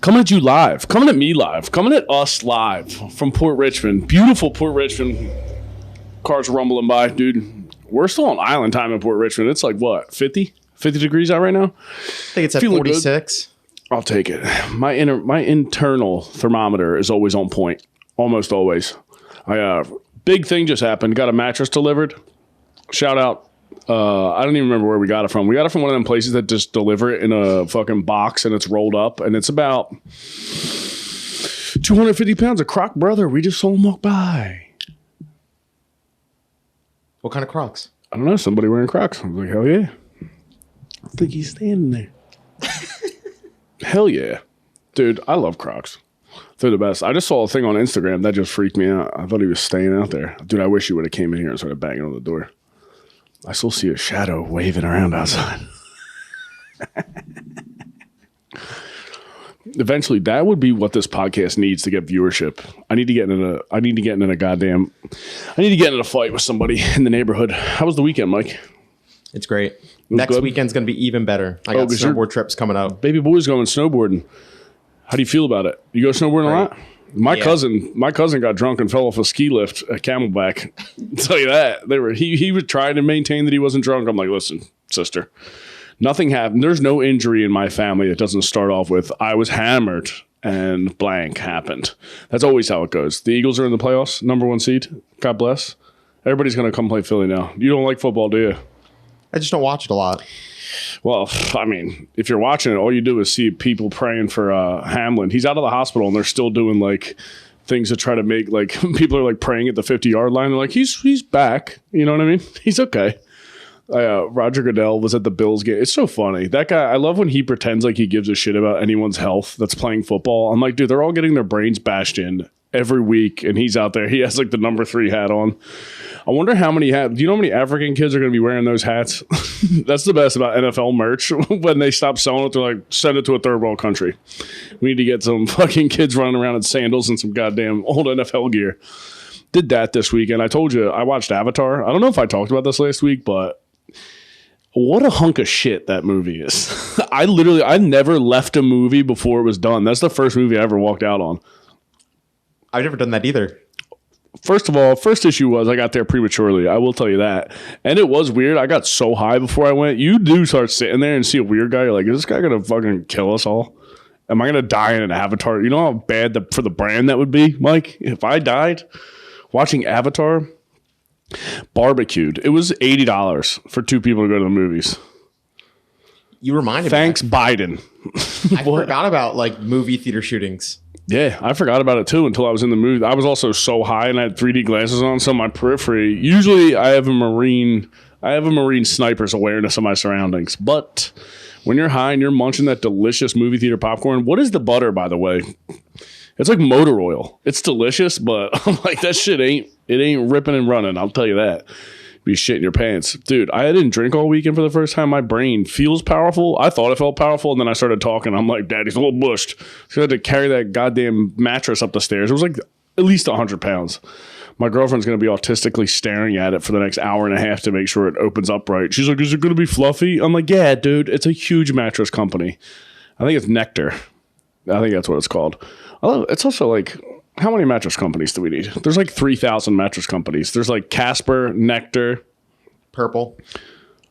Coming at you live. Coming at me live. Coming at us live from Port Richmond. Beautiful Port Richmond. Cars rumbling by. Dude, we're still on island time in Port Richmond. It's like, what, 50? 50 degrees out right now? I think it's at 46. Good. I'll take it. My internal thermometer is always on point. Almost always. Big thing just happened. Got a mattress delivered. Shout out. I don't even remember where we got it from. We got it from one of them places that just deliver it in a fucking box and it's rolled up and it's about 250 pounds of Croc, brother. We just saw him walk by. What kind of Crocs? I don't know. Somebody wearing Crocs. I was like, hell yeah. I think he's standing there. Hell yeah. Dude, I love Crocs. They're the best. I just saw a thing on Instagram that just freaked me out. I thought he was staying out there. Dude, I wish he would have came in here and started banging on the door. I still see a shadow waving around outside. Eventually, that would be what this podcast needs to get viewership. I need to get in a fight with somebody in the neighborhood. How was the weekend, Mike? It's great. Next weekend's going to be even better. I got snowboard trips coming up. Baby boy's going snowboarding. How do you feel about it? You go snowboarding a lot? My cousin got drunk and fell off a ski lift at Camelback. I'll tell you that. He was trying to maintain that he wasn't drunk. I'm like, listen, sister, nothing happened. There's no injury in my family that doesn't start off with I was hammered and blank happened. That's always how it goes. The Eagles are in the playoffs, #1 seed. God bless. Everybody's going to come play Philly now. You don't like football, do you? I just don't watch it a lot. Well, I mean, if you're watching it, all you do is see people praying for Hamlin. He's out of the hospital, and they're still doing, like, things to try to make, like, people are, like, praying at the 50-yard line. They're like, he's back. You know what I mean? He's okay. Roger Goodell was at the Bills game. It's so funny. That guy, I love when he pretends like he gives a shit about anyone's health that's playing football. I'm like, dude, they're all getting their brains bashed in every week, and he's out there. He has, like, the number 3 hat on. I wonder how many hats. Do you know how many African kids are going to be wearing those hats? That's the best about NFL merch. When they stop selling it, they're like, send it to a third world country. We need to get some fucking kids running around in sandals and some goddamn old NFL gear. Did that this weekend. I told you, I watched Avatar. I don't know if I talked about this last week, but what a hunk of shit that movie is. I never left a movie before it was done. That's the first movie I ever walked out on. I've never done that either. First of all, first issue was I got there prematurely. I will tell you that. And it was weird. I got so high before I went. You do start sitting there and see a weird guy. You're like, is this guy going to fucking kill us all? Am I going to die in an Avatar? You know how bad for the brand that would be, Mike? If I died watching Avatar, barbecued. It was $80 for 2 people to go to the movies. You reminded Thanks, me. Biden. I forgot about, like, movie theater shootings. Yeah, I forgot about it too until I was in the movie. I was also so high and I had 3D glasses on, so my periphery. Usually, I have a Marine sniper's awareness of my surroundings. But when you're high and you're munching that delicious movie theater popcorn, what is the butter, by the way? It's like motor oil. It's delicious, but I'm like, that shit ain't ripping and running. I'll tell you that. Be shitting your pants. Dude, I didn't drink all weekend for the first time. My brain feels powerful. I thought it felt powerful, and then I started talking. I'm like, Daddy's a little bushed. So I had to carry that goddamn mattress up the stairs. It was like at least 100 pounds. My girlfriend's going to be autistically staring at it for the next hour and a half to make sure it opens up right. She's like, is it going to be fluffy? I'm like, yeah, dude. It's a huge mattress company. I think it's Nectar. I think that's what it's called. It's also like, how many mattress companies do we need? There's like 3,000 mattress companies. There's like Casper, Nectar. Purple.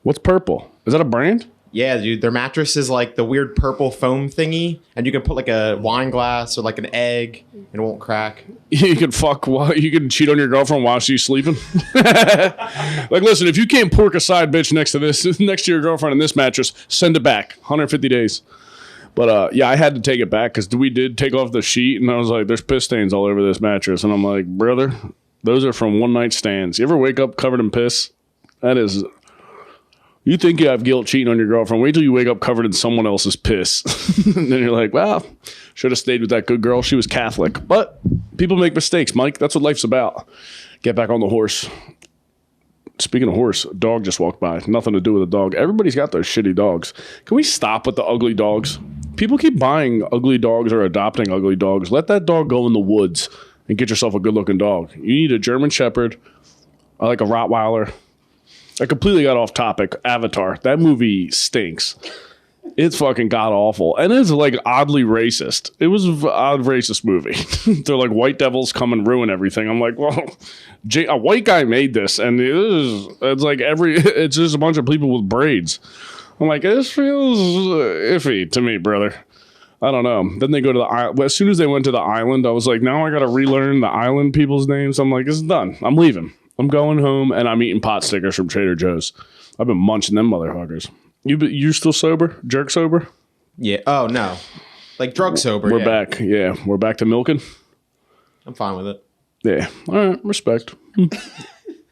What's Purple? Is that a brand? Yeah, dude. Their mattress is like the weird purple foam thingy, and you can put like a wine glass or like an egg, and it won't crack. You can you can cheat on your girlfriend while she's sleeping. Like, listen, if you can't pork a side bitch next to your girlfriend in this mattress, send it back. 150 days. But, yeah, I had to take it back because we did take off the sheet, and I was like, there's piss stains all over this mattress. And I'm like, brother, those are from one-night stands. You ever wake up covered in piss? That is... You think you have guilt cheating on your girlfriend. Wait till you wake up covered in someone else's piss. And then you're like, well, should have stayed with that good girl. She was Catholic. But people make mistakes, Mike. That's what life's about. Get back on the horse. Speaking of horse, a dog just walked by. Nothing to do with a dog. Everybody's got those shitty dogs. Can we stop with the ugly dogs? People keep buying ugly dogs or adopting ugly dogs. Let that dog go in the woods and get yourself a good-looking dog. You need a German Shepherd. I like a Rottweiler. I completely got off topic. Avatar. That movie stinks. It's fucking god awful, and it's like oddly racist. It was an odd racist movie. They're like white devils come and ruin everything. I'm like, well, a white guy made this, and it's like it's just a bunch of people with braids. I'm like, this feels iffy to me, brother. I don't know. Then they go to the island. As soon as they went to the island, I was like, now I got to relearn the island people's names. I'm like, it's done. I'm leaving. I'm going home, and I'm eating pot stickers from Trader Joe's. I've been munching them motherfuckers. You still sober? Jerk sober? Yeah. Oh, no. Like drug sober. We're back. Yeah. We're back to milking. I'm fine with it. Yeah. All right. Respect.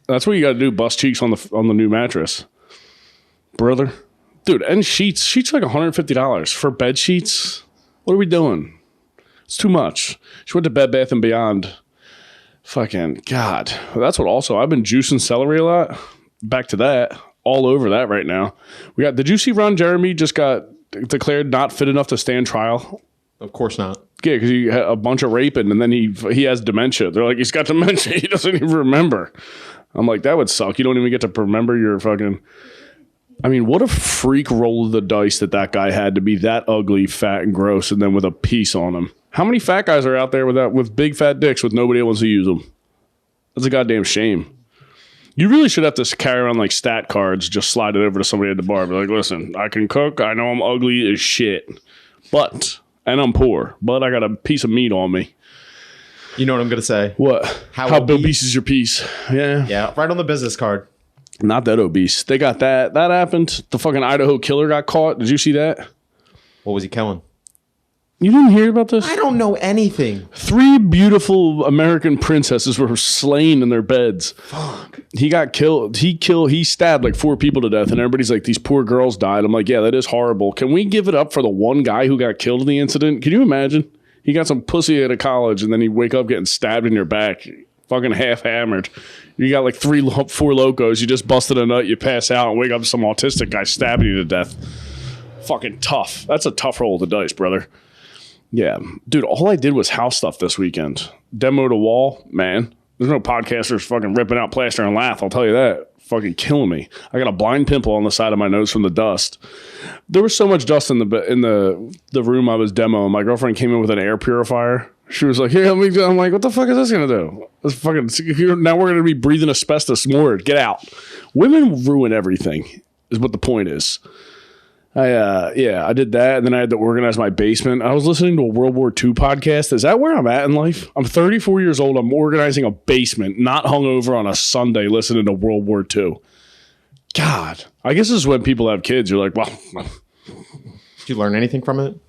That's what you got to do. Bust cheeks on the new mattress. Brother. Dude, and sheets. Sheets like $150 for bed sheets. What are we doing? It's too much. She went to Bed Bath & Beyond. Fucking God. That's what also, I've been juicing celery a lot. Back to that. All over that right now. Did you see Ron Jeremy just got declared not fit enough to stand trial? Of course not. Yeah, because he had a bunch of raping and then he has dementia. They're like, he's got dementia. He doesn't even remember. I'm like, that would suck. You don't even get to remember your fucking... I mean, what a freak roll of the dice that guy had to be that ugly, fat, and gross, and then with a piece on him. How many fat guys are out there with big fat dicks with nobody else to use them? That's a goddamn shame. You really should have to carry around like stat cards, just slide it over to somebody at the bar. Be like, listen, I can cook. I know I'm ugly as shit, and I'm poor, but I got a piece of meat on me. You know what I'm going to say? What? How obese is your piece? Yeah. Yeah, right on the business card. Not that obese. They got that. That happened. The fucking Idaho killer got caught. Did you see that? What was he killing? You didn't hear about this? I don't know anything. 3 beautiful American princesses were slain in their beds. Fuck. He got killed. He stabbed like 4 people to death, and everybody's like, these poor girls died. I'm like, yeah, that is horrible. Can we give it up for the one guy who got killed in the incident? Can you imagine? He got some pussy out of college, and then he wake up getting stabbed in your back. Fucking half hammered. You got like 4 locos. You just busted a nut. You pass out and wake up to some autistic guy stabbing you to death. Fucking tough. That's a tough roll of the dice, brother. Yeah. Dude, all I did was house stuff this weekend. Demoed a wall. Man, there's no podcasters fucking ripping out plaster and lath. I'll tell you that. Fucking killing me. I got a blind pimple on the side of my nose from the dust. There was so much dust in the room I was demoing. My girlfriend came in with an air purifier. She was like, here, I'm like, what the fuck is this going to do? This fucking, now we're going to be breathing asbestos more. Get out. Women ruin everything is what the point is. I did that, and then I had to organize my basement. I was listening to a World War II podcast. Is that where I'm at in life? I'm 34 years old. I'm organizing a basement, not hungover on a Sunday listening to World War II. God. I guess this is when people have kids. You're like, well. Did you learn anything from it?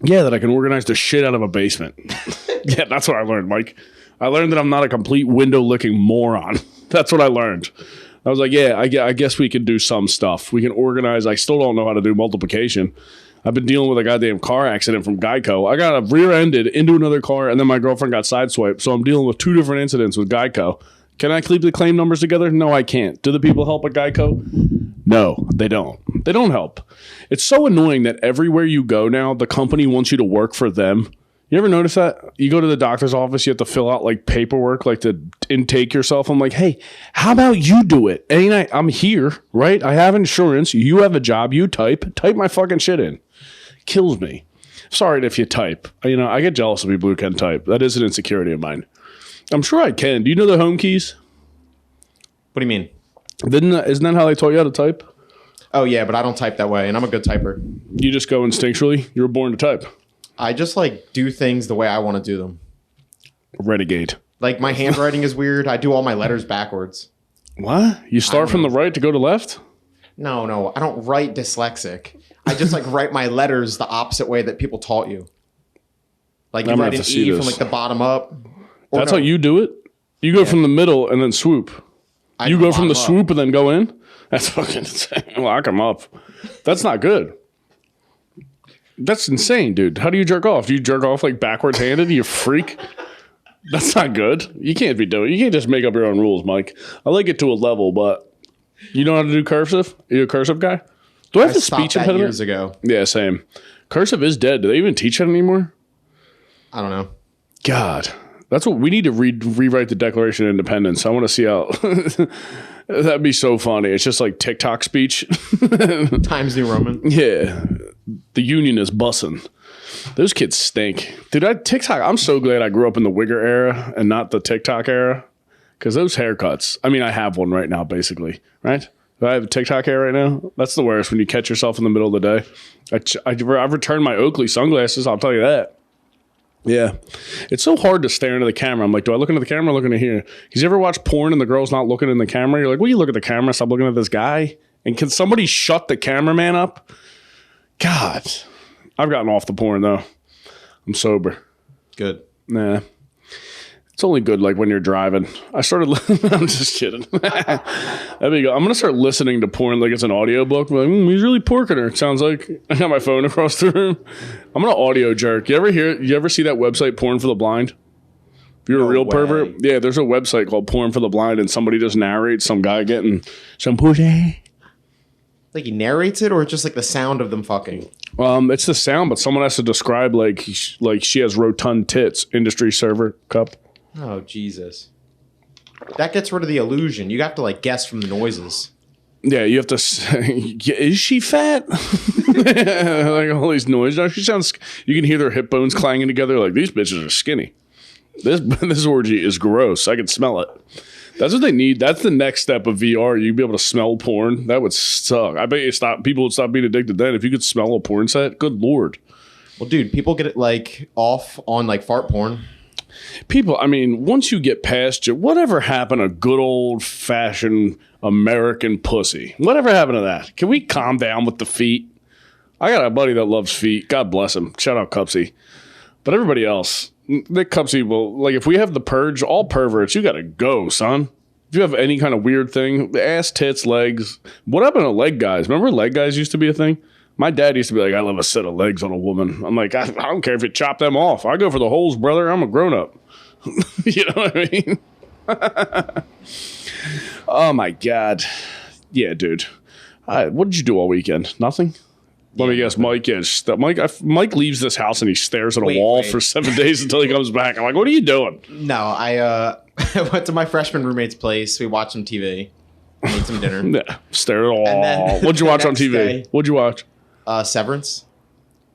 Yeah, that I can organize the shit out of a basement. Yeah, that's what I learned, Mike. I learned that I'm not a complete window-licking moron. That's what I learned. I was like, yeah, I guess we can do some stuff. We can organize. I still don't know how to do multiplication. I've been dealing with a goddamn car accident from Geico. I got rear-ended into another car, and then my girlfriend got sideswiped. So I'm dealing with 2 different incidents with Geico. Can I keep the claim numbers together? No, I can't. Do the people help at Geico? No, they don't. They don't help. It's so annoying that everywhere you go now, the company wants you to work for them. You ever notice that? You go to the doctor's office, you have to fill out like paperwork, like to intake yourself. I'm like, hey, how about you do it? I'm here, right? I have insurance. You have a job. You type my fucking shit in. Kills me. Sorry if you type. I get jealous of people who can type. That is an insecurity of mine. I'm sure I can. Do you know the home keys? What do you mean? Isn't that how they taught you how to type? Oh, yeah, but I don't type that way, and I'm a good typer. You just go instinctually? You were born to type. I just, do things the way I want to do them. Renegade. Like, my handwriting is weird. I do all my letters backwards. What? You start from the right to go to left? No. I don't write dyslexic. I just, write my letters the opposite way that people taught you. Like, you write an E from, the bottom up. That's how you do it? You go from the middle and then swoop. You go from the swoop and then go in? That's fucking insane. Lock them up. That's not good. That's insane, dude. How do you jerk off? Do you jerk off backwards handed? You freak. That's not good. You can't be doing. You can't just make up your own rules, Mike. I like it to a level, but you know how to do cursive? Are you a cursive guy? Do I have the speech impediment? Years ago. Yeah, same. Cursive is dead. Do they even teach it anymore? I don't know. God. That's what we need to rewrite the Declaration of Independence. I want to see how that'd be so funny. It's just like TikTok speech. Times New Roman. Yeah. The Union is bussin'. Those kids stink. Dude, TikTok, I'm so glad I grew up in the Wigger era and not the TikTok era. Because those haircuts, I mean, I have one right now, basically, right? Do I have a TikTok hair right now? That's the worst when you catch yourself in the middle of the day. I've returned my Oakley sunglasses, I'll tell you that. Yeah. It's so hard to stare into the camera. I'm like, do I look into the camera or look into here? Because you ever watch porn and the girl's not looking in the camera? You're like, well, you look at the camera, stop looking at this guy. And can somebody shut the cameraman up? God. I've gotten off the porn, though. I'm sober. Good. Nah. It's only good like when you're driving. I started I'm just kidding. There you go. I'm gonna start listening to porn like it's an audiobook. Like, he's really porking her. It sounds like I got my phone across the room. I'm gonna audio jerk. You ever see that website Porn for the Blind? If you're a real pervert, yeah, there's a website called Porn for the Blind, and somebody just narrates some guy getting some pussy. Like he narrates it, or just like the sound of them fucking? It's the sound, but someone has to describe like she has rotund tits. Industry server cup. Oh, Jesus. That gets rid of the illusion. You have to, like, guess from the noises. Yeah, you have to say, is she fat? Like, all these noises. She sounds, you can hear their hip bones clanging together. Like, these bitches are skinny. This orgy is gross. I can smell it. That's what they need. That's the next step of VR. You'd be able to smell porn. That would suck. I bet people would stop being addicted then. If you could smell a porn set, good Lord. Well, dude, people get it, like, off on, like, fart porn. People, I mean, once you get past it, whatever happened to good old-fashioned American pussy? Whatever happened to that? Can we calm down with the feet? I got a buddy that loves feet. God bless him. Shout out Cupsy. But everybody else, Nick Cupsy will, like, if we have the purge, all perverts, you got to go, son. If you have any kind of weird thing, ass, tits, legs. What happened to leg guys? Remember leg guys used to be a thing? My dad used to be like, I love a set of legs on a woman. I'm like, I don't care if you chop them off. I go for the holes, brother. I'm a grown-up. You know what I mean? Oh, my God. Yeah, dude. What did you do all weekend? Nothing? Let me guess, Mike is. Mike leaves this house and he stares at a wall for 7 days until he comes back. I'm like, what are you doing? No, I went to my freshman rootmate's place. We watched some TV. Made some dinner. Yeah, stared at a wall. What'd you watch on TV? What'd you watch? Severance.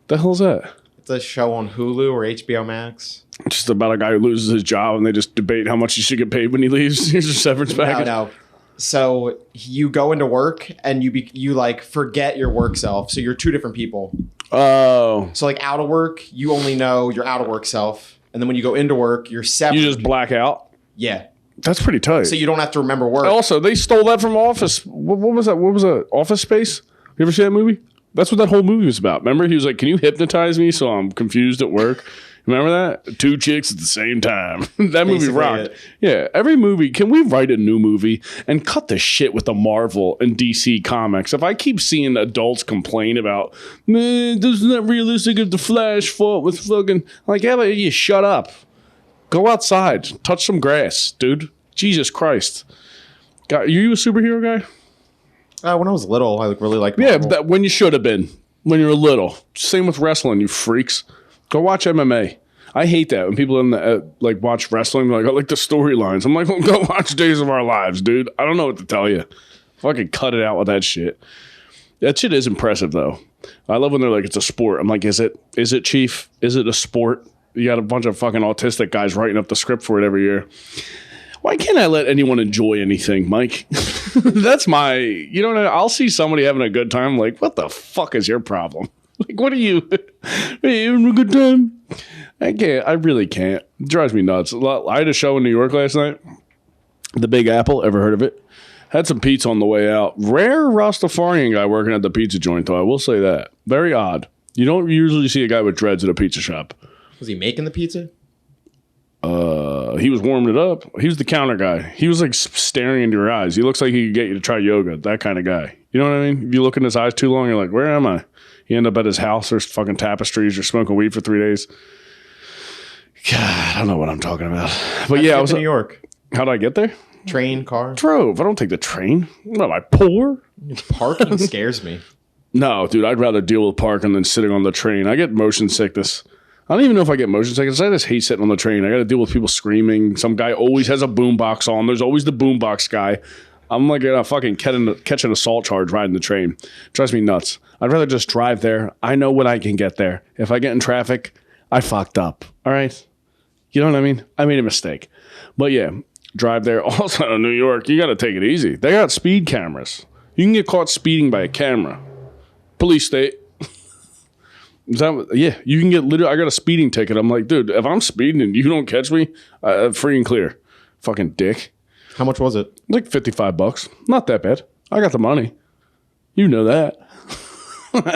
The hell's that? It's a show on Hulu or HBO Max. Just about a guy who loses his job and they just debate how much he should get paid when he leaves. Here's a severance package. No. So you go into work and you like forget your work self. So you're two different people. Oh. So like out of work, you only know your out of work self. And then when you go into work, you're separate. You just black out? Yeah. That's pretty tight. So you don't have to remember work. Also, they stole that from Office. What was that? What was that? Office Space? You ever see that movie? That's what that whole movie was about. Remember? He was like, can you hypnotize me so I'm confused at work? Remember that? 2 chicks at the same time. That movie rocked. Yeah. Every movie. Can we write a new movie and cut the shit with the Marvel and DC comics? If I keep seeing adults complain about, man, this is not realistic if the Flash fought with fucking... Like, how about you shut up? Go outside. Touch some grass, dude. Jesus Christ. God, are you a superhero guy? When I was little, I really liked Marvel. Yeah, but when you should have been. When you were little. Same with wrestling, you freaks. Go watch MMA. I hate that when people like watch wrestling. Like, I like the storylines. I'm like, well, go watch Days of Our Lives, dude. I don't know what to tell you. Fucking cut it out with that shit. That shit is impressive, though. I love when they're like, it's a sport. I'm like, is it, Chief? Is it a sport? You got a bunch of fucking autistic guys writing up the script for it every year. Why can't I let anyone enjoy anything, Mike? That's my, you know what? I'll see somebody having a good time. Like, what the fuck is your problem? Like, what are you? Are you having a good time? I can't. I really can't. It drives me nuts. I had a show in New York last night. The Big Apple. Ever heard of it? Had some pizza on the way out. Rare Rastafarian guy working at the pizza joint, though. I will say that. Very odd. You don't usually see a guy with dreads at a pizza shop. Was he making the pizza? He was warming it up. He was the counter guy. He was like staring into your eyes. He looks like he could get you to try yoga. That kind of guy. You know what I mean? If you look in his eyes too long, you're like, where am I? You end up at his house. There's fucking tapestries. You're smoking weed for 3 days. God, I don't know what I'm talking about. But yeah, I was in New York. How did I get there? Train, car. Drove. I don't take the train. What am I, poor? Parking scares me. No, dude, I'd rather deal with parking than sitting on the train. I get motion sickness. I don't even know if I get motion sickness. I just hate sitting on the train. I got to deal with people screaming. Some guy always has a boombox on. There's always the boombox guy. I'm like a fucking catch an assault charge riding the train. It drives me nuts. I'd rather just drive there. I know when I can get there. If I get in traffic, I fucked up. All right? You know what I mean? I made a mistake. But yeah, drive there. Also in New York, you got to take it easy. They got speed cameras. You can get caught speeding by a camera. Police state. Yeah, you can get literally. I got a speeding ticket. I'm like, dude, if I'm speeding and you don't catch me, free and clear. Fucking dick. How much was it? Like $55. Not that bad. I got the money. You know that.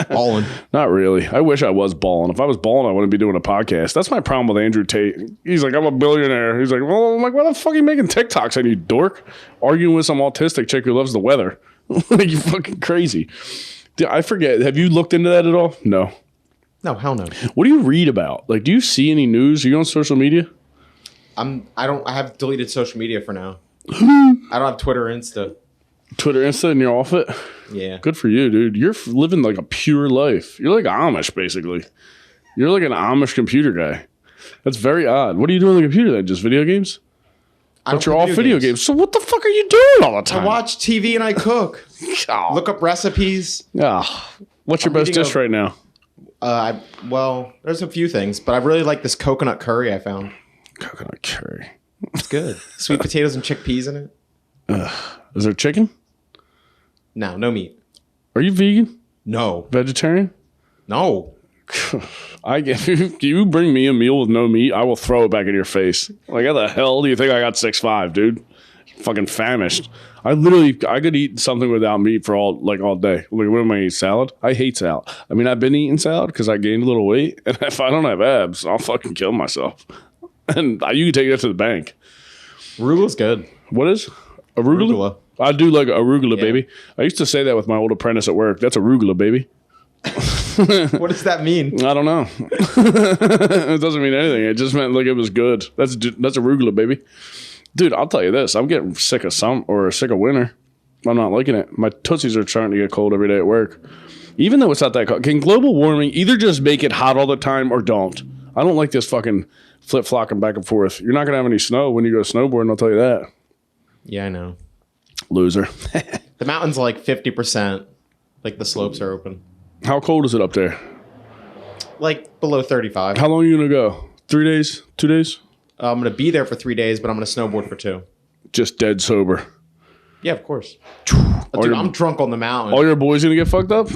Balling. Not really. I wish I was balling. If I was balling, I wouldn't be doing a podcast. That's my problem with Andrew Tate. He's like, I'm a billionaire. He's like, well, I'm like, why the fuck are you making TikToks on, you dork? Arguing with some autistic chick who loves the weather. Like, you fucking crazy. Dude, I forget. Have you looked into that at all? No. No, hell no. What do you read about? Like, do you see any news? Are you on social media? I have deleted social media for now. I don't have Twitter or Insta. Twitter, Insta, and you're off it? Yeah. Good for you, dude. You're living like a pure life. You're like Amish, basically. You're like an Amish computer guy. That's very odd. What are you doing on the computer then? Just video games? But you're off video games. So what the fuck are you doing all the time? I watch TV and I cook. Oh. Look up recipes. Oh. What's your best dish right now? Well, there's a few things, but I really like this coconut curry I found. Coconut curry. It's good. Sweet potatoes and chickpeas in it. Is there chicken? No meat. Are you vegan? No. Vegetarian? No. If you bring me a meal with no meat, I will throw it back in your face. Like, how the hell do you think I got 6'5", dude? Fucking famished. I could eat something without meat for all day. Like, what am I eating? Salad? I hate salad. I mean, I've been eating salad because I gained a little weight, and if I don't have abs, I'll fucking kill myself. And you can take that to the bank. Arugula's good. What is? Arugula? I do like arugula, yeah. baby. I used to say that with my old apprentice at work. That's arugula, baby. What does that mean? I don't know. It doesn't mean anything. It just meant like it was good. That's arugula, baby. Dude, I'll tell you this. I'm getting sick of sick of winter. I'm not liking it. My tootsies are starting to get cold every day at work. Even though it's not that cold. Can global warming either just make it hot all the time or don't? I don't like this fucking flip-flopping back and forth. You're not going to have any snow when you go snowboarding, I'll tell you that. Yeah, I know. Loser. The mountain's like 50%. Like the slopes are open. How cold is it up there? Like below 35. How long are you going to go? 3 days? 2 days? I'm going to be there for 3 days, but I'm going to snowboard for 2. Just dead sober. Yeah, of course. Dude, I'm drunk on the mountain. All your boys going to get fucked up?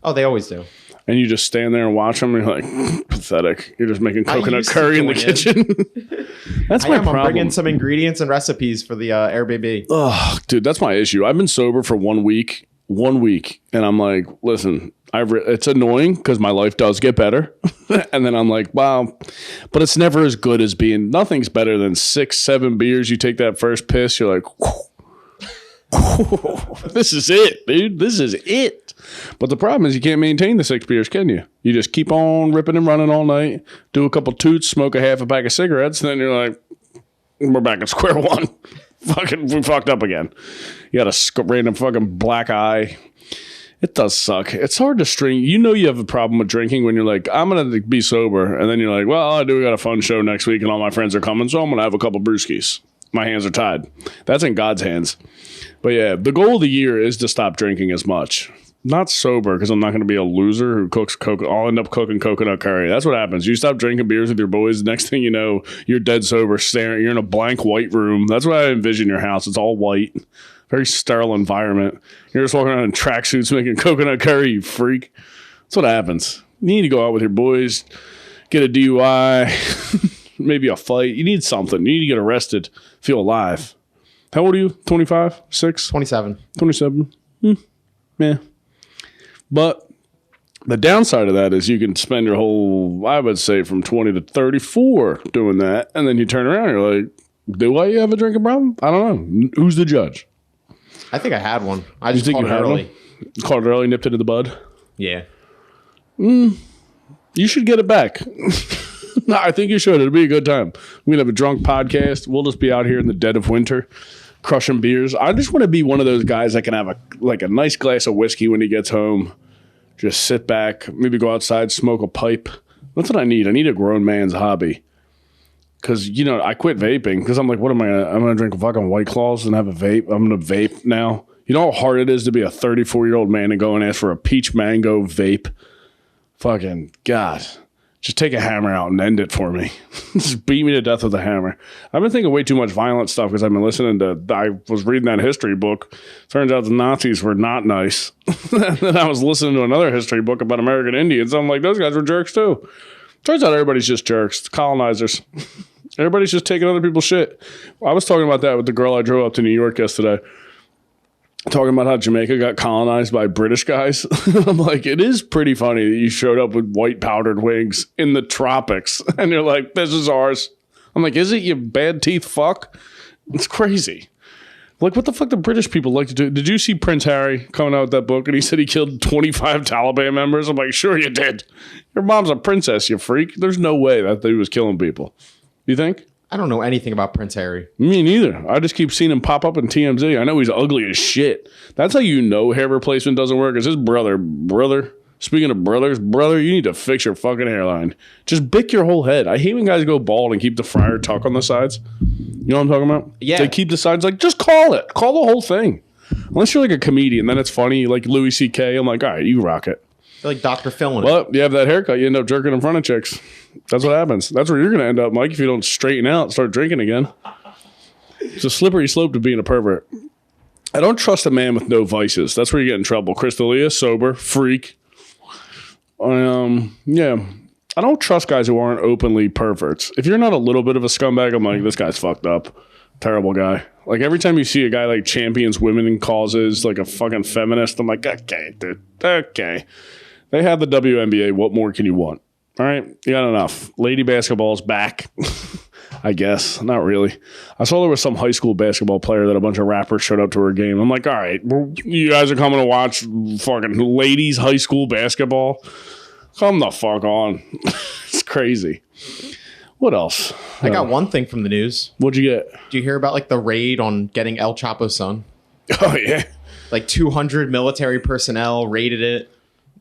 Oh, they always do. And you just stand there and watch them and you're like, pathetic. You're just making coconut curry in the kitchen. That's my problem. I'm bringing some ingredients and recipes for the Airbnb. Oh, dude, that's my issue. I've been sober for 1 week. 1 week. And I'm like, listen, it's annoying because my life does get better. And then I'm like, wow. But it's never as good as nothing's better than 6-7 beers. You take that first piss, you're like, this is it, dude. This is it. But the problem is you can't maintain the 6 beers, can you? You just keep on ripping and running all night, do a couple toots, smoke a half a pack of cigarettes, and then you're like, we're back at square one. We fucked up again. You got a random fucking black eye. It does suck. It's hard to string. You know you have a problem with drinking when you're like, I'm going to be sober. And then you're like, well, I do got a fun show next week and all my friends are coming, so I'm going to have a couple brewskis. My hands are tied. That's in God's hands. But yeah, the goal of the year is to stop drinking as much. Not sober, because I'm not going to be a loser who cooks I'll end up cooking coconut curry. That's what happens. You stop drinking beers with your boys. Next thing you know, you're dead sober, staring. You're in a blank white room. That's what I envision your house. It's all white. Very sterile environment. You're just walking around in tracksuits making coconut curry, you freak. That's what happens. You need to go out with your boys, get a DUI, maybe a fight. You need something. You need to get arrested, feel alive. How old are you? 25? 6? 27. 27? Yeah. But the downside of that is you can spend your whole, I would say, from 20 to 34 doing that. And then you turn around and you're like, do I have a drinking problem? I don't know. Who's the judge? I think I had one. I just called it early. Called it early, nipped it in the bud? Yeah. You should get it back. No, I think you should. It'll be a good time. We're going to have a drunk podcast. We'll just be out here in the dead of winter, crushing beers. I just want to be one of those guys that can have a nice glass of whiskey when he gets home. Just sit back, maybe go outside, smoke a pipe, That's what I need. I need a grown man's hobby. Because, you know, I quit vaping because I'm like, what am I going to, I'm going to drink fucking White Claws and have a vape. I'm going to vape now. You know how hard it is to be a 34-year-old man and go and ask for a peach mango vape? Fucking God. Just take a hammer out and end it for me. Just beat me to death with a hammer. I've been thinking way too much violent stuff because I've been listening to, I was reading that history book. Turns out the Nazis were not nice. Then I was listening to another history book about American Indians. I'm like, those guys were jerks too. Turns out everybody's just jerks. Colonizers. Everybody's just taking other people's shit. I was talking about that with the girl I drove up to New York yesterday. Talking about how Jamaica got colonized by British guys. I'm like, it is pretty funny that you showed up with white powdered wigs in the tropics. And you're like, this is ours. I'm like, is it, you bad teeth fuck? It's crazy. Like, what the fuck do British people like to do? Did you see Prince Harry coming out with that book and he said he killed 25 Taliban members? I'm like, sure you did. Your mom's a princess, you freak. There's no way that he was killing people. You think? I don't know anything about Prince Harry. Me neither. I just keep seeing him pop up in TMZ. I know he's ugly as shit. That's how you know hair replacement doesn't work. Is his brother. Speaking of brothers, brother, you need to fix your fucking hairline. Just bick your whole head. I hate when guys go bald and keep the friar tuck on the sides. You know what I'm talking about? Yeah. They keep the sides like, just call it. Call the whole thing. Unless you're like a comedian, then it's funny. Like Louis C.K. I'm like, all right, you rock it. You're like Dr. Phil in it. Well, you have that haircut, you end up jerking in front of chicks. That's what happens. That's where you're going to end up, Mike, if you don't straighten out and start drinking again. It's a slippery slope to being a pervert. I don't trust a man with no vices. That's where you get in trouble. Chris D'Elia, sober, freak. Yeah. I don't trust guys who aren't openly perverts. If you're not a little bit of a scumbag, I'm like, this guy's fucked up. Terrible guy. Like, every time you see a guy like champions women in causes, like a fucking feminist, I'm like, okay, dude. Okay. They have the WNBA. What more can you want? All right, you got enough. Lady basketball's back, I guess. Not really. I saw there was some high school basketball player that a bunch of rappers showed up to her game. I'm like, all right, you guys are coming to watch fucking ladies high school basketball? Come the fuck on. It's crazy. What else? I got one thing from the news. What'd you get? Do you hear about like the raid on getting El Chapo's son? Oh, yeah. Like 200 military personnel raided it.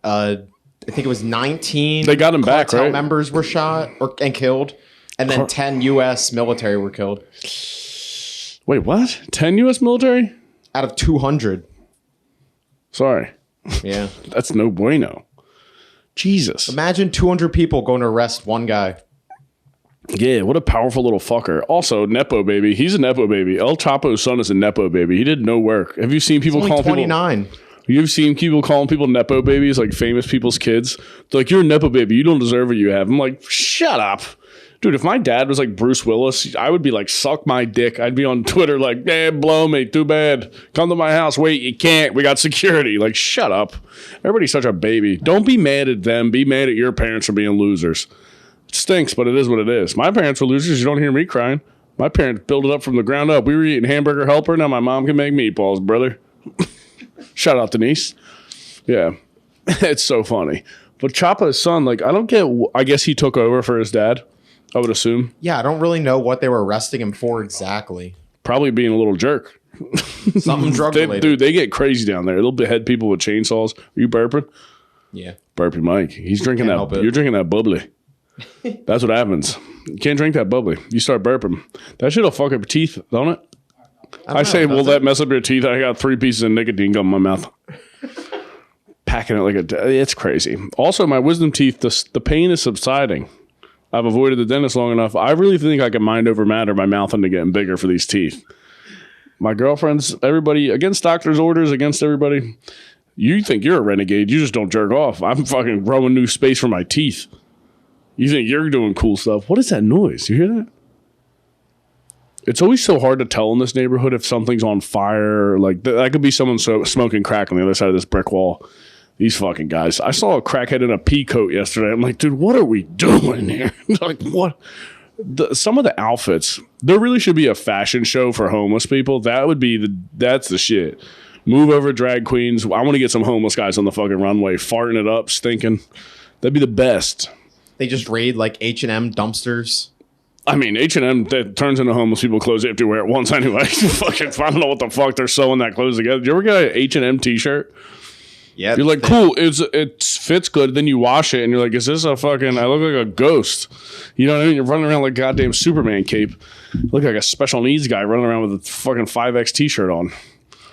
I think it was 19. They got him back, right? Members were shot and killed, and then 10 U.S. military were killed. Wait, what? 10 U.S. military? Out of 200. Sorry. Yeah. That's no bueno. Jesus. Imagine 200 people going to arrest one guy. Yeah, what a powerful little fucker. Also, Nepo baby. He's a Nepo baby. El Chapo's son is a Nepo baby. He did no work. Have you seen people call 29. people... You've seen people calling people Nepo babies, like famous people's kids. They're like, you're a Nepo baby. You don't deserve what you have. I'm like, shut up. Dude, if my dad was like Bruce Willis, I would be like, suck my dick. I'd be on Twitter like, blow me. Too bad. Come to my house. Wait, you can't. We got security. Like, shut up. Everybody's such a baby. Don't be mad at them. Be mad at your parents for being losers. It stinks, but it is what it is. My parents were losers. You don't hear me crying. My parents built it up from the ground up. We were eating hamburger helper. Now my mom can make meatballs, brother. Shout out, Denise. Yeah, it's so funny. But Chapa's son, like, I don't get, I guess he took over for his dad, I would assume. Yeah, I don't really know what they were arresting him for exactly. Probably being a little jerk. Something drug related. Dude, they get crazy down there. They'll behead people with chainsaws. Are you burping? Yeah. Burping Mike. He's drinking that. You're drinking that bubbly. That's what happens. You can't drink that bubbly. You start burping. That shit'll fuck up your teeth, don't it? I say, will that mess up your teeth? I got 3 pieces of nicotine gum in my mouth. Packing it like it's crazy. Also, my wisdom teeth, the pain is subsiding. I've avoided the dentist long enough. I really think I can mind over matter my mouth into getting bigger for these teeth. My girlfriends, everybody, against doctor's orders, against everybody. You think you're a renegade. You just don't jerk off. I'm fucking growing new space for my teeth. You think you're doing cool stuff. What is that noise? You hear that? It's always so hard to tell in this neighborhood if something's on fire. Like, that could be someone smoking crack on the other side of this brick wall. These fucking guys. I saw a crackhead in a pea coat yesterday. I'm like, dude, what are we doing here? Like, what? Some of the outfits, there really should be a fashion show for homeless people. That would be that's the shit. Move over drag queens. I want to get some homeless guys on the fucking runway, farting it up, stinking. That'd be the best. They just raid like H&M dumpsters. I mean, H&M that turns into homeless people clothes. They have to wear it once anyway. Fucking, I don't know what the fuck they're sewing that clothes together. Did you ever get an H&M t-shirt? Yeah, you're like, cool. It fits good. Then you wash it, and you're like, is this a fucking? I look like a ghost. You know what I mean? You're running around like goddamn Superman cape. You look like a special needs guy running around with a fucking 5X t-shirt on.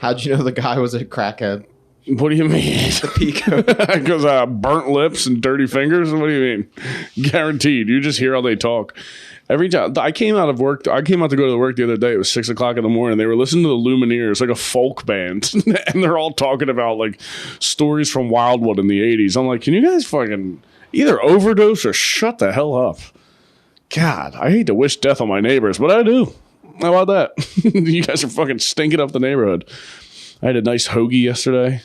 How'd you know the guy was a crackhead? What do you mean? The Pico. Because burnt lips and dirty fingers. What do you mean? Guaranteed. You just hear how they talk. Every time I came out to go to work the other day. It was 6 o'clock in the morning. They were listening to the Lumineers, like a folk band, and they're all talking about like stories from Wildwood in the 80s. I'm like, can you guys fucking either overdose or shut the hell up? God, I hate to wish death on my neighbors, but I do. How about that? You guys are fucking stinking up the neighborhood. I had a nice hoagie yesterday.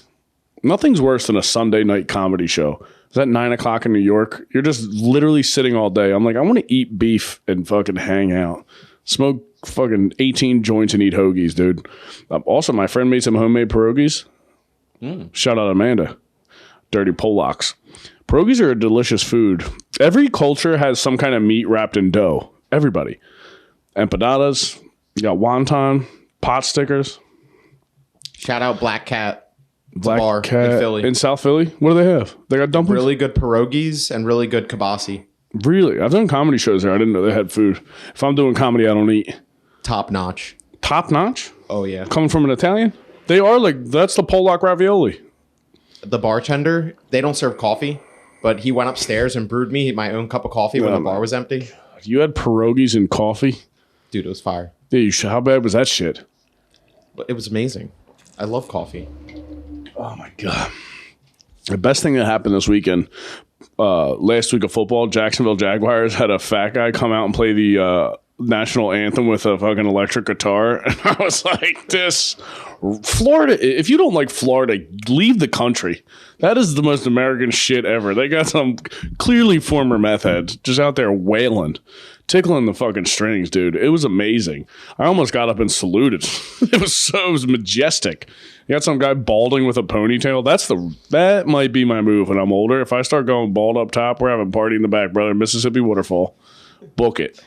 Nothing's worse than a Sunday night comedy show. It's at 9 o'clock in New York. You're just literally sitting all day. I'm like, I want to eat beef and fucking hang out. Smoke fucking 18 joints and eat hoagies, dude. Also, my friend made some homemade pierogies. Shout out Amanda. Dirty Polacks. Pierogies are a delicious food. Every culture has some kind of meat wrapped in dough. Everybody. Empanadas. You got wonton. Pot stickers. Shout out Black Cat. Black bar Cat in Philly. In South Philly? What do they have? They got dumplings? Really good pierogies and really good kibasi. Really? I've done comedy shows there. I didn't know they had food. If I'm doing comedy, I don't eat. Top notch. Top notch? Oh, yeah. Coming from an Italian? They are like, that's the Polak ravioli. The bartender, they don't serve coffee, but he went upstairs and brewed me my own cup of coffee when the bar was empty. You had pierogies and coffee? Dude, it was fire. Yeah, how bad was that shit? It was amazing. I love coffee. Oh my God. The best thing that happened this weekend, last week of football, Jacksonville Jaguars had a fat guy come out and play the national anthem with a fucking electric guitar. And I was like, Florida, if you don't like Florida, leave the country. That is the most American shit ever. They got some clearly former meth heads just out there wailing, tickling the fucking strings, dude. It was amazing. I almost got up and saluted. It was majestic. You got some guy balding with a ponytail. That might be my move when I'm older. If I start going bald up top, we're having a party in the back, brother. Mississippi Waterfall. Book it.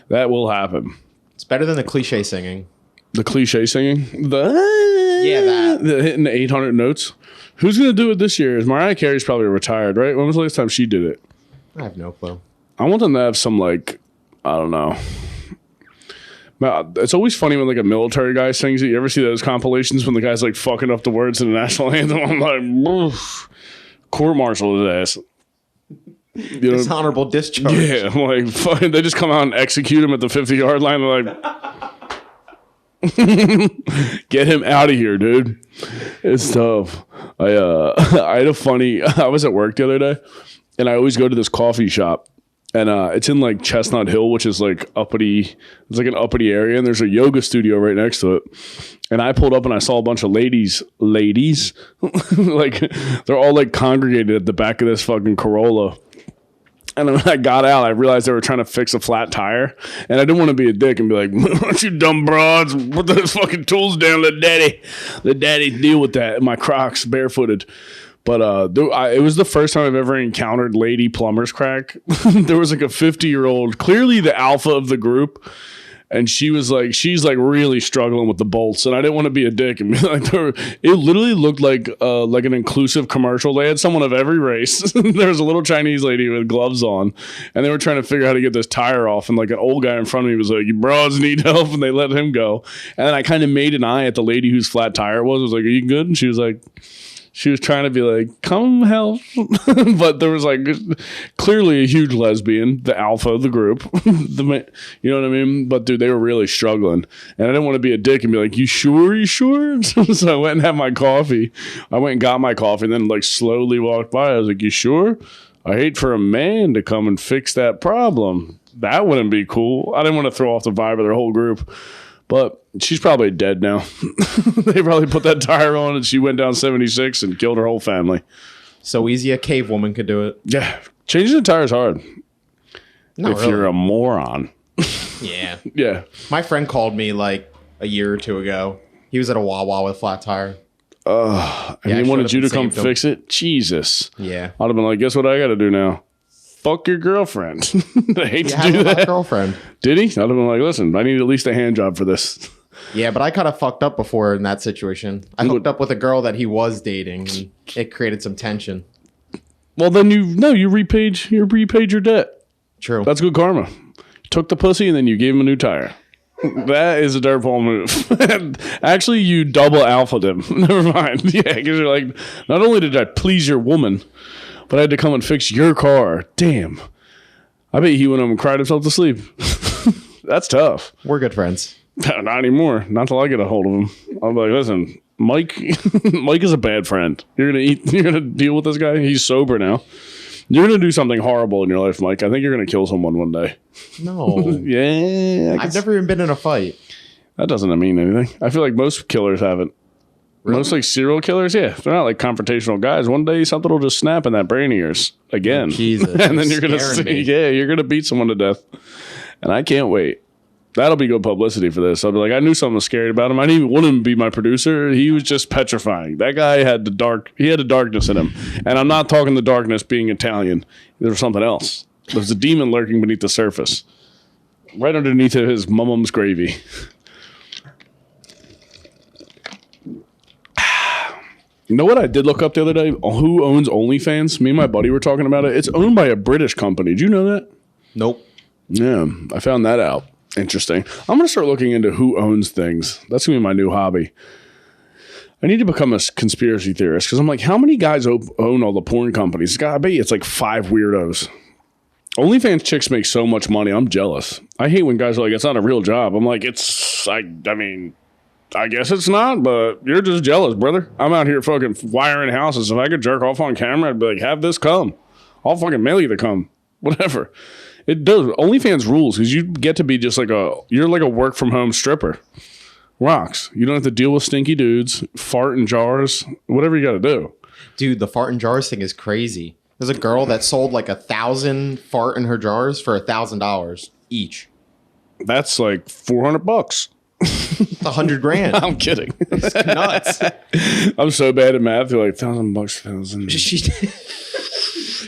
That will happen. It's better than the cliche singing. The cliche singing? The hitting the 800 notes. Who's going to do it this year? Mariah Carey's probably retired, right? When was the last time she did it? I have no clue. I want them to have some, like, I don't know. It's always funny when like a military guy sings it. You ever see those compilations when the guy's like fucking up the words in the national anthem? I'm like, court-martial his ass. You know? Dishonorable discharge. Yeah, I'm like, fucking, they just come out and execute him at the 50-yard line. They're like, get him out of here, dude. It's tough. I was at work the other day, and I always go to this coffee shop. And it's in like Chestnut Hill, which is like uppity. It's like an uppity area, and there's a yoga studio right next to it. And I pulled up and I saw a bunch of ladies, like they're all like congregated at the back of this fucking Corolla. And when I got out, I realized they were trying to fix a flat tire, and I didn't want to be a dick and be like, "Why don't you dumb broads? Put those fucking tools down, let daddy deal with that." In my Crocs, barefooted. But it was the first time I've ever encountered lady plumbers crack. There was like a 50-year-old, clearly the alpha of the group, and she's really struggling with the bolts. And I didn't want to be a dick and be like, it literally looked like an inclusive commercial. They had someone of every race. There was a little Chinese lady with gloves on, and they were trying to figure out how to get this tire off. And like an old guy in front of me was like, "You broads need help," and they let him go. And then I kind of made an eye at the lady whose flat tire it was. I was like, "Are you good?" And she was like. She was trying to be like, "Come help." But there was like clearly a huge lesbian, the alpha of the group. You know what I mean? But dude, they were really struggling. And I didn't want to be a dick and be like, "You sure? You sure?" So I went and had my coffee. I went and got my coffee and then like slowly walked by. I was like, "You sure? I hate for a man to come and fix that problem. That wouldn't be cool." I didn't want to throw off the vibe of their whole group. But she's probably dead now. They probably put that tire on and she went down 76 and killed her whole family. So easy a cave woman could do it. Yeah. Changing the tire is hard. You're a moron. Yeah. Yeah. My friend called me like a year or two ago. He was at a Wawa with a flat tire. And he wanted you to come fix it? Jesus. Yeah. I'd have been like, guess what I got to do now? Fuck your girlfriend. I hate to do that. Girlfriend. Did he? I'd have been like, listen, I need at least a hand job for this. Yeah, but I kind of fucked up before in that situation. I hooked up with a girl that he was dating, and it created some tension. Well, then you repaid your debt. True. That's good karma. You took the pussy and then you gave him a new tire. That is a dirtball move. Actually, you double alphaed him. Never mind. Yeah, because you're like, not only did I please your woman, but I had to come and fix your car. Damn. I bet he went home and cried himself to sleep. That's tough. We're good friends. Not anymore. Not till I get a hold of him. I'm like, listen, Mike is a bad friend. You're gonna deal with this guy. He's sober now. You're gonna do something horrible in your life, Mike. I think you're gonna kill someone one day. No. Yeah. I've never even been in a fight. That doesn't mean anything. I feel like most killers haven't. Really? Most like serial killers, yeah. They're not like confrontational guys. One day something will just snap in that brain of yours again. Oh, Jesus. And then you're gonna see, you're gonna beat someone to death. And I can't wait. That'll be good publicity for this. I'll be like, I knew something was scary about him. I didn't even want him to be my producer. He was just petrifying. That guy had a darkness in him. And I'm not talking the darkness being Italian. There was something else. There's a demon lurking beneath the surface. Right underneath his mum's gravy. You know what I did look up the other day? Who owns OnlyFans? Me and my buddy were talking about it. It's owned by a British company. Did you know that? Nope. Yeah, I found that out. Interesting. I'm going to start looking into who owns things. That's going to be my new hobby. I need to become a conspiracy theorist because I'm like, how many guys own all the porn companies? God, I bet you it's like 5 weirdos. OnlyFans chicks make so much money. I'm jealous. I hate when guys are like, it's not a real job. I'm like, I mean, I guess it's not, but you're just jealous, brother. I'm out here fucking wiring houses. If I could jerk off on camera, I'd be like, have this cum. I'll fucking mail you the cum. Whatever. It does. OnlyFans rules because you get to be just like you're like a work from home stripper. Rocks. You don't have to deal with stinky dudes, fart in jars, whatever you got to do. Dude, the fart in jars thing is crazy. There's a girl that sold like 1,000 fart in her jars for $1,000 each. That's like $400. It's $100,000. I'm kidding. It's nuts. I'm so bad at math. You're like $1,000, 1,000.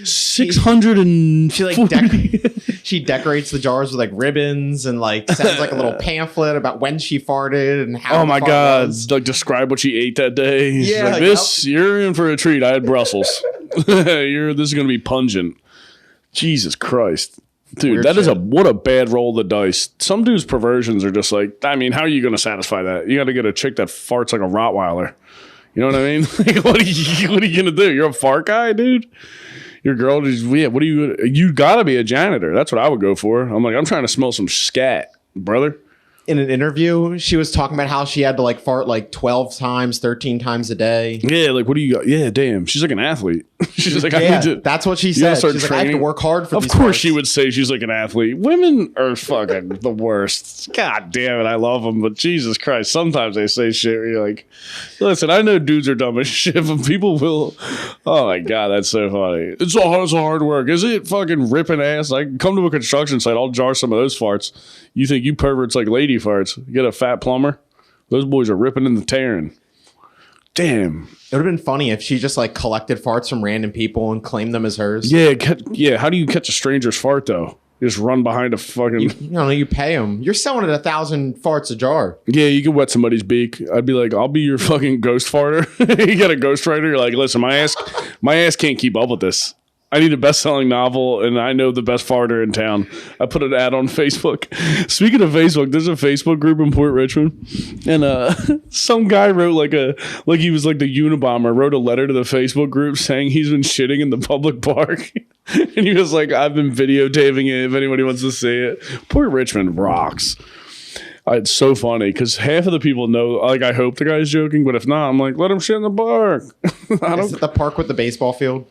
600 and she decorates the jars with like ribbons and like sends like a little pamphlet about when she farted and how. Oh my god! Like describe what she ate that day. Yeah, like, you're in for a treat. I had Brussels. This is gonna be pungent. Jesus Christ, dude, weird that shit. What a bad roll of the dice. Some dudes' perversions are just like, I mean, how are you gonna satisfy that? You got to get a chick that farts like a Rottweiler. You know what I mean? Like, what are you gonna do? You're a fart guy, dude. Your girl, what do you gotta be a janitor. That's what I would go for. I'm like, I'm trying to smell some scat, brother. In an interview, she was talking about how she had to like fart like 12 times, 13 times a day. Yeah, like, what do you got? Yeah, damn. She's like an athlete. She's like, yeah, I need to, that's what she said. She's like, I have to work hard for these parts. She would say she's like an athlete. Women are fucking the worst. God damn it, I love them, but Jesus Christ, sometimes they say shit where you're like, listen, I know dudes are dumb as shit, but people will. Oh my God, that's so funny. It's a hard work. Is it fucking ripping ass? Like, come to a construction site, I'll jar some of those farts. You think you perverts like lady farts? You get a fat plumber? Those boys are ripping and tearing. Damn. It would have been funny if she just like collected farts from random people and claimed them as hers. Yeah. How do you catch a stranger's fart though? You just run behind a fucking. You don't know. You pay them. You're selling it 1,000 farts a jar. Yeah, you can wet somebody's beak. I'd be like, I'll be your fucking ghost farter. You got a ghostwriter. You're like, listen, my ass can't keep up with this. I need a best-selling novel, and I know the best farter in town. I put an ad on Facebook. Speaking of Facebook, there's a Facebook group in Port Richmond, and some guy wrote like he was like the Unabomber, wrote a letter to the Facebook group saying he's been shitting in the public park. And he was like, I've been videotaping it if anybody wants to see it. Port Richmond rocks. It's so funny because half of the people know, like, I hope the guy's joking, but if not, I'm like, let him shit in the park. Is it the park with the baseball field?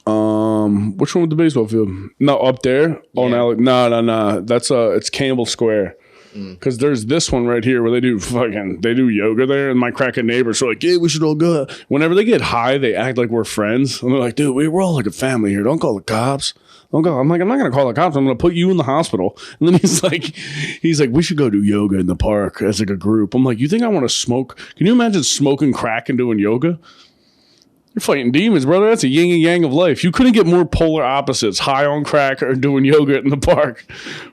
Which one with the baseball field? No, up there. Yeah. Oh no. That's it's Campbell Square. Because there's this one right here where they do yoga there, and my cracking neighbors are like, yeah, we should all go. Whenever they get high, they act like we're friends, and they're like, dude, we're all like a family here. Don't call the cops. Don't go. I'm like, I'm not gonna call the cops. I'm gonna put you in the hospital. And then he's like, we should go do yoga in the park as like a group. I'm like, you think I want to smoke? Can you imagine smoking crack and doing yoga? You're fighting demons, brother. That's a yin and yang of life. You couldn't get more polar opposites, high on crack or doing yoga in the park,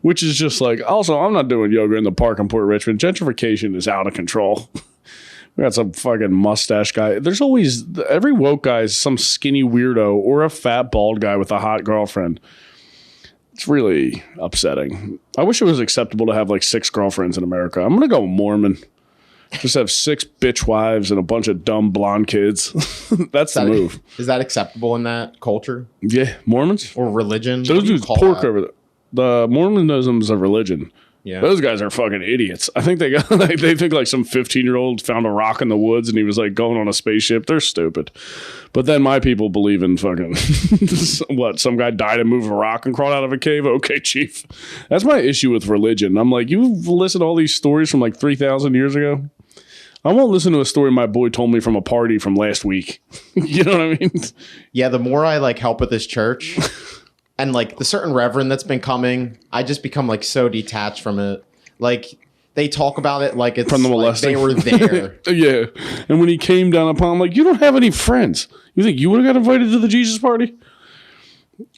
which is just like, also, I'm not doing yoga in the park in Port Richmond. Gentrification is out of control. We got some fucking mustache guy. There's always, every woke guy is some skinny weirdo or a fat bald guy with a hot girlfriend. It's really upsetting. I wish it was acceptable to have like 6 girlfriends in America. I'm going to go Mormon. Just have 6 bitch wives and a bunch of dumb blonde kids. That's the move. Is that acceptable in that culture? Yeah, Mormons or religion. Those dudes pork over the Mormonism's a religion. Yeah, those guys are fucking idiots. I think they got like, they think like some 15-year-old found a rock in the woods and he was like going on a spaceship. They're stupid. But then my people believe in fucking what? Some guy died and moved a rock and crawled out of a cave. Okay, chief. That's my issue with religion. I'm like, you've listened to all these stories from like 3,000 years ago. I won't listen to a story my boy told me from a party from last week. You know what I mean? Yeah, the more I like help with this church and like the certain reverend that's been coming, I just become like so detached from it. Like they talk about it like it's from the like they were there. Yeah. And when he came down upon, I'm like, you don't have any friends. You think you would have got invited to the Jesus party?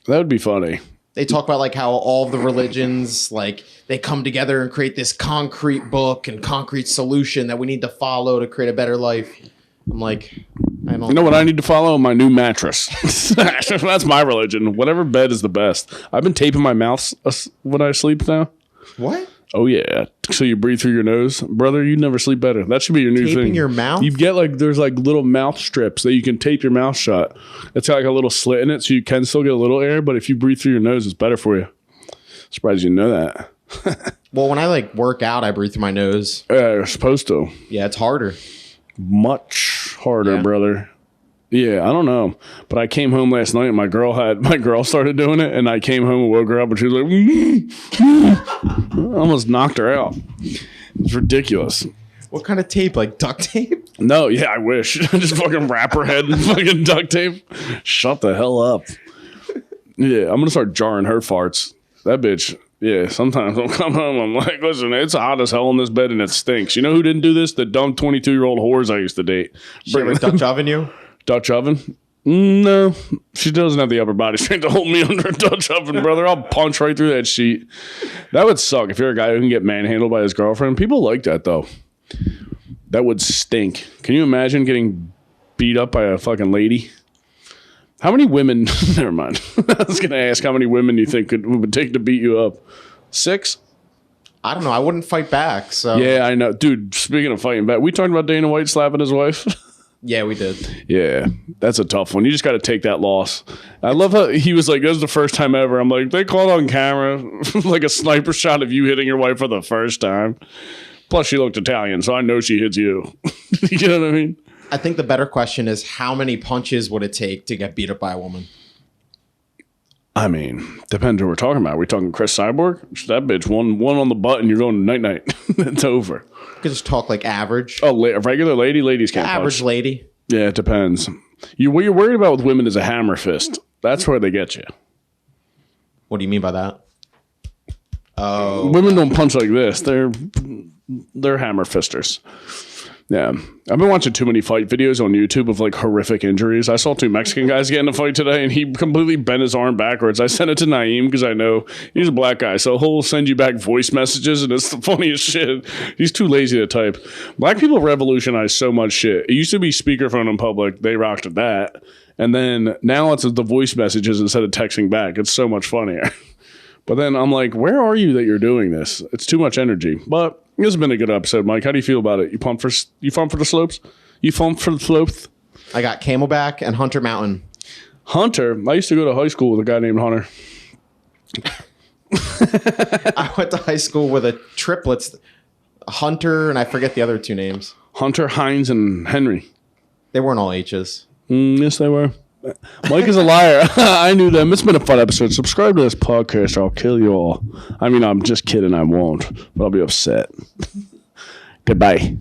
That would be funny. They talk about like how all of the religions, like they come together and create this concrete book and concrete solution that we need to follow to create a better life. I'm like, I don't. You know what I need to follow? My new mattress. That's my religion. Whatever bed is the best. I've been taping my mouth when I sleep now. What? Oh, yeah. So you breathe through your nose. Brother, you never sleep better. That should be your new thing. Taping your mouth? You get like, there's like little mouth strips that you can tape your mouth shut. It's got like a little slit in it so you can still get a little air, but if you breathe through your nose, it's better for you. Surprised you didn't know that. Well, when I like work out, I breathe through my nose. Yeah, you're supposed to. Yeah, it's harder. Much harder, brother. Yeah, I don't know. But I came home last night and my girl started doing it and I came home and woke her up and she was like, I almost knocked her out. It's ridiculous. What kind of tape? Like duct tape? No, yeah, I wish. Just fucking wrap her head in fucking duct tape. Shut the hell up. Yeah, I'm going to start jarring her farts. That bitch. Yeah, sometimes I'll come home. I'm like, listen, it's hot as hell in this bed and it stinks. You know who didn't do this? The dumb 22-year-old whores I used to date. She ever Dutch oven you? Dutch oven? No. She doesn't have the upper body strength to hold me under a Dutch oven, brother. I'll punch right through that sheet. That would suck if you're a guy who can get manhandled by his girlfriend. People like that, though. That would stink. Can you imagine getting beat up by a fucking lady? How many women... Never mind. I was going to ask how many women you think it would take to beat you up. 6? I don't know. I wouldn't fight back, so... Yeah, I know. Dude, speaking of fighting back, we talked about Dana White slapping his wife? Yeah, we did. Yeah, that's a tough one. You just got to take that loss. I love how he was like, this is the first time ever. I'm like, they caught on camera like a sniper shot of you hitting your wife for the first time. Plus, she looked Italian, so I know she hits you. You know what I mean? I think the better question is how many punches would it take to get beat up by a woman? I mean, depends who we're talking about. Are we talking Chris Cyborg? That bitch, one on the butt and you're going night-night. It's over. You could just talk like average. Oh, a regular lady? Ladies can't average punch. Lady. Yeah, it depends. What you're worried about with women is a hammer fist. That's where they get you. What do you mean by that? Oh. Women don't punch like this. They're hammer fisters. Yeah. I've been watching too many fight videos on YouTube of like horrific injuries. I saw 2 Mexican guys get in a fight today and he completely bent his arm backwards. I sent it to Naeem because I know he's a black guy. So he'll send you back voice messages and it's the funniest shit. He's too lazy to type. Black people revolutionized so much shit. It used to be speakerphone in public. They rocked at that. And then now it's the voice messages instead of texting back. It's so much funnier. But then I'm like, where are you that you're doing this? It's too much energy. But this has been a good episode, Mike. How do you feel about it? You pumped for the slopes? You pumped for the slopes? I got Camelback and Hunter Mountain. Hunter? I used to go to high school with a guy named Hunter. I went to high school with a triplets, Hunter, and I forget the other 2 names. Hunter, Hines, and Henry. They weren't all H's. Yes, they were. Mike is a liar. I knew them. It's been a fun episode. Subscribe to this podcast or I'll kill you all. I mean, I'm just kidding. I won't, but I'll be upset. Goodbye.